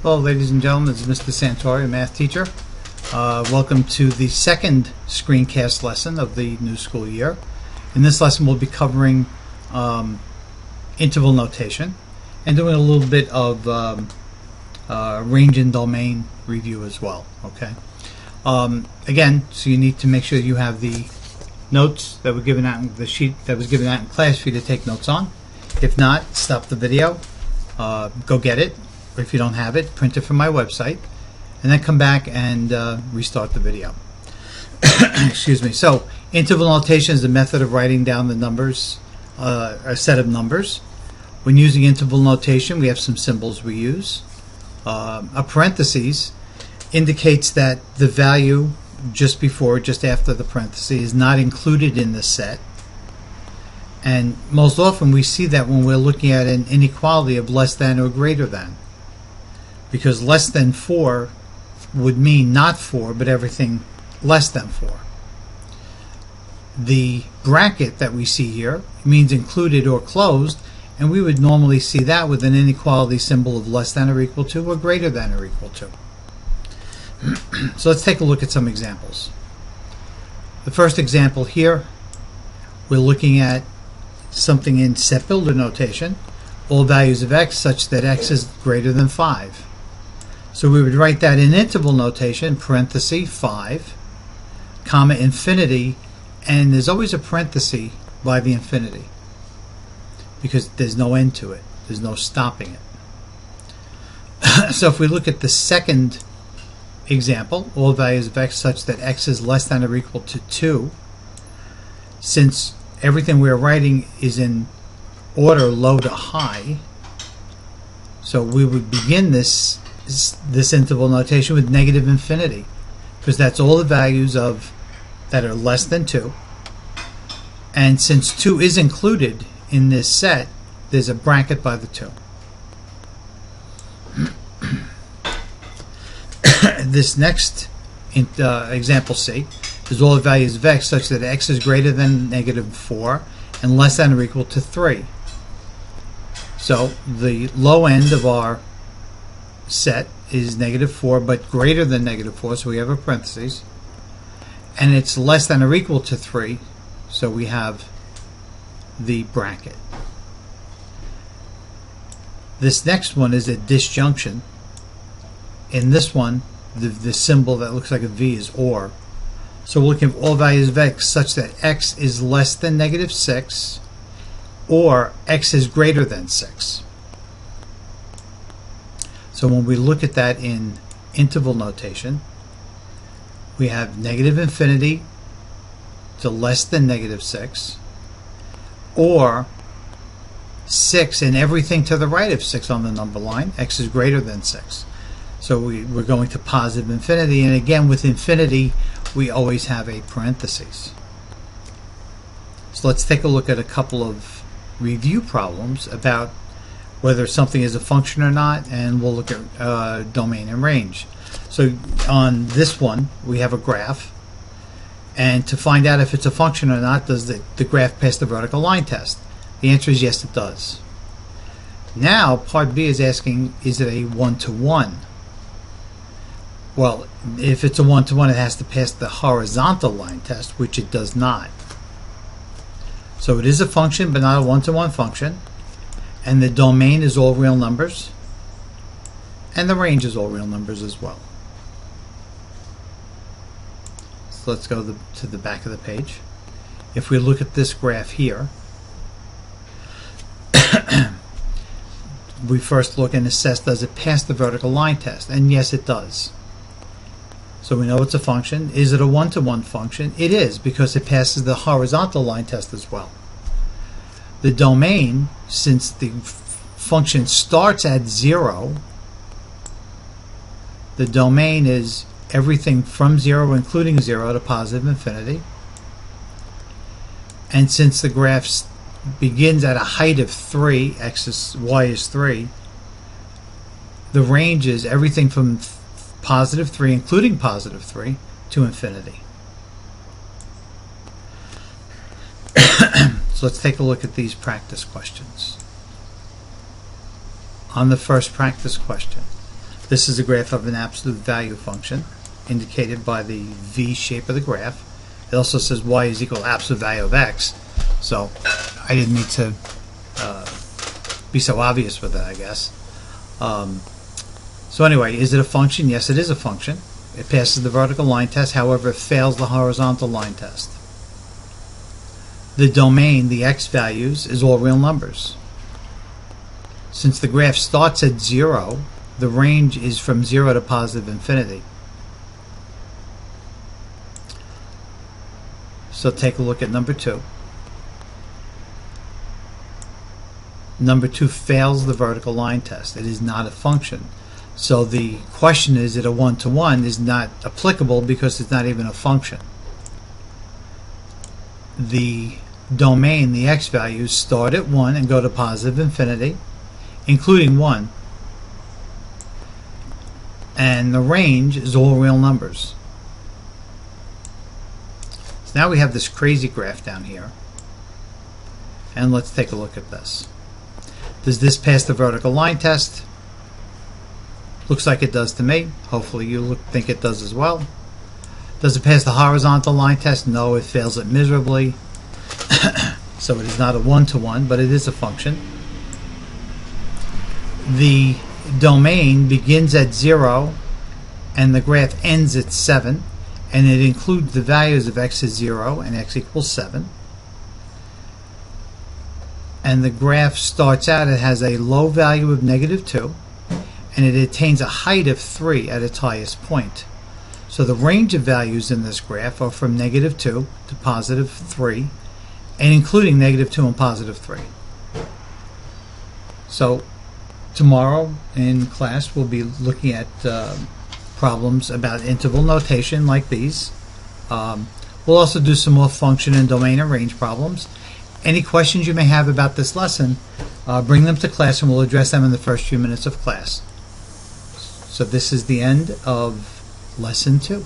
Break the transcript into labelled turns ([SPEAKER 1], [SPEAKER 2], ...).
[SPEAKER 1] Hello ladies and gentlemen, this is Mr. Santori, a math teacher. Welcome to the second screencast lesson of the new school year. In this lesson we'll be covering interval notation and doing a little bit of range and domain review as well. Okay. Again, so you need to make sure you have the notes that were given out in the sheet that was given out in class for you to take notes on. If not, stop the video, go get it. Or if you don't have it, print it from my website, and then come back and restart the video. Excuse me. So, interval notation is the method of writing down the numbers, a set of numbers. When using interval notation, we have some symbols we use. A parentheses indicates that the value just before, just after the parentheses is not included in the set. And most often we see that when we're looking at an inequality of less than or greater than. Because less than 4 would mean not 4, but everything less than 4. The bracket that we see here means included or closed, and we would normally see that with an inequality symbol of less than or equal to or greater than or equal to. So let's take a look at some examples. The first example here, we're looking at something in set builder notation, all values of x such that x is greater than 5. So we would write that in interval notation, parenthesis 5, comma infinity, and there's always a parenthesis by the infinity because there's no end to it. There's no stopping it. So if we look at the second example, all values of x such that x is less than or equal to 2, since everything we're writing is in order low to high, so we would begin this interval notation with negative infinity, because that's all the values of that are less than 2, and since 2 is included in this set, there's a bracket by the 2. This next example C is all the values of x such that x is greater than negative 4 and less than or equal to 3. So the low end of our set is negative 4 but greater than negative 4, so we have a parentheses, and it's less than or equal to 3, so we have the bracket. This next one is a disjunction. In this one, the symbol that looks like a V is OR. So we're looking at all values of x such that x is less than negative 6 or x is greater than 6. So when we look at that in interval notation, we have negative infinity to less than negative 6, or 6 and everything to the right of 6 on the number line, x is greater than 6. So we're going to positive infinity, and again with infinity we always have a parentheses. So let's take a look at a couple of review problems about whether something is a function or not, and we'll look at domain and range. So on this one we have a graph, and to find out if it's a function or not, does the graph pass the vertical line test? The answer is yes, it does. Now part B is asking, is it a one-to-one? Well, if it's a one-to-one, it has to pass the horizontal line test, which it does not. So it is a function, but not a one-to-one function. And the domain is all real numbers. And the range is all real numbers as well. So let's go to the back of the page. If we look at this graph here, we first look and assess, does it pass the vertical line test? And yes, it does. So we know it's a function. Is it a one-to-one function? It is, because it passes the horizontal line test as well. The domain, since the function starts at 0, the domain is everything from 0, including 0, to positive infinity. And since the graph begins at a height of 3, y is 3, the range is everything from positive 3, including positive 3, to infinity. So let's take a look at these practice questions. On the first practice question, This is a graph of an absolute value function indicated by the V shape of the graph. It also says y is equal to absolute value of x, so I didn't need to be so obvious with that, I guess. So anyway, is it a function? Yes, it is a function. It passes the vertical line test, however, it fails the horizontal line test. The domain, the x values, is all real numbers. Since the graph starts at 0, the range is from 0 to positive infinity. So take a look at number 2. Number 2 fails the vertical line test. It is not a function. So the question is it a one-to-one is not applicable because it's not even a function. The domain, the x values, start at 1 and go to positive infinity, including 1. And the range is all real numbers. So now we have this crazy graph down here. And let's take a look at this. Does this pass the vertical line test? Looks like it does to me. Hopefully you think it does as well. Does it pass the horizontal line test? No, it fails it miserably. So it is not a one-to-one, but it is a function. The domain begins at 0 and the graph ends at 7, and it includes the values of x is 0 and x equals 7. And the graph starts out, it has a low value of -2, and it attains a height of 3 at its highest point. So the range of values in this graph are from -2 to +3, and including -2 and +3. So tomorrow in class we'll be looking at problems about interval notation like these. We'll also do some more function and domain and range problems. Any questions you may have about this lesson, bring them to class and we'll address them in the first few minutes of class. So this is the end of lesson 2.